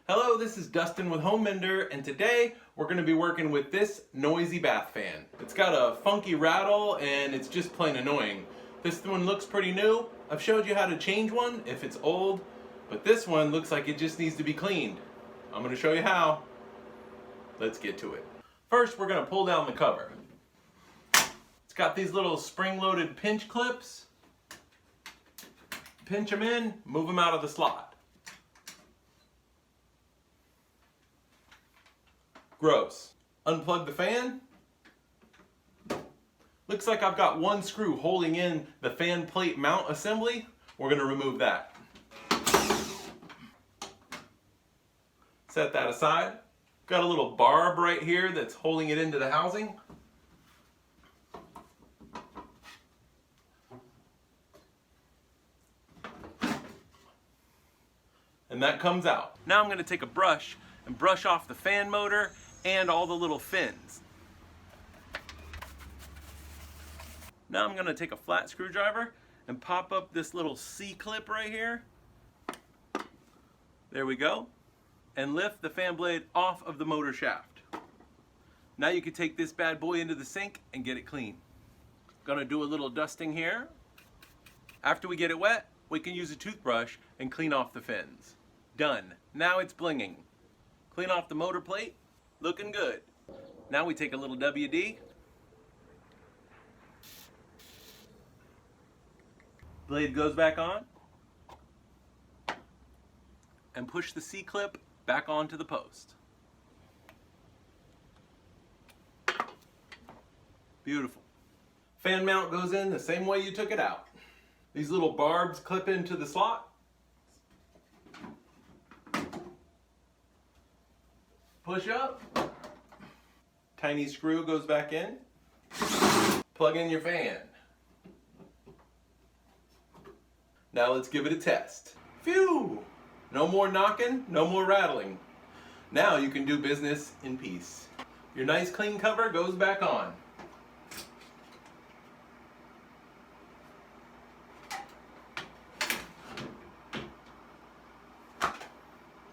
Hello, this is Dustin with Home Mender, and today we're going to be working with this noisy bath fan. It's got a funky rattle and it's just plain annoying. This one looks pretty new. I've showed you how to change one if it's old, but this one looks like it just needs to be cleaned. I'm going to show you how. Let's get to it. First, we're going to pull down the cover. It's got these little spring-loaded pinch clips. Pinch them in, move them out of the slot. Gross. Unplug the fan. Looks like I've got one screw holding in the fan plate mount assembly. We're going to remove that. Set that aside. Got a little barb right here that's holding it into the housing. And that comes out. Now I'm going to take a brush and brush off the fan motor and all the little fins. Now I'm going to take a flat screwdriver and pop up this little C-clip right here. There we go. And lift the fan blade off of the motor shaft. Now you can take this bad boy into the sink and get it clean. Gonna do a little dusting here. After we get it wet, we can use a toothbrush and clean off the fins. Done. Now it's blinging. Clean off the motor plate. Looking good. Now we take a little WD. Blade goes back on. And push the C-clip back onto the post. Beautiful. Fan mount goes in the same way you took it out. These little barbs clip into the slot. Push up. Tiny screw goes back in. Plug in your fan. Now let's give it a test. Phew! No more knocking, no more rattling. Now you can do business in peace. Your nice clean cover goes back on.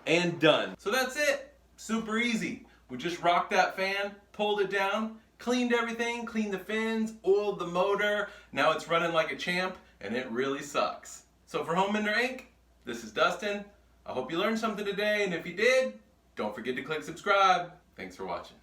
And done. So that's it. Super easy. We just rocked that fan, pulled it down, cleaned everything, cleaned the fins, oiled the motor. Now it's running like a champ, and it really sucks. So for Home Mender Inc., this is Dustin. I hope you learned something today, and if you did, don't forget to click subscribe. Thanks for watching.